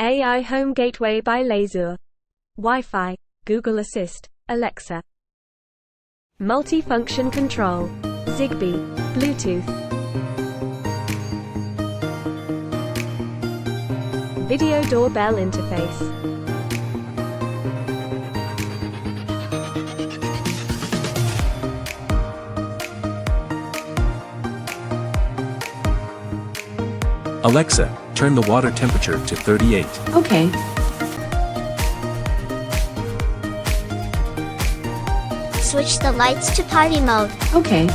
AI Home Gateway by Leizur. Wi-Fi, Google Assist, Alexa. Multi-function control, Zigbee, Bluetooth. Video doorbell interface. Alexa, turn the water temperature to 38. Okay. Switch the lights to party mode. Okay.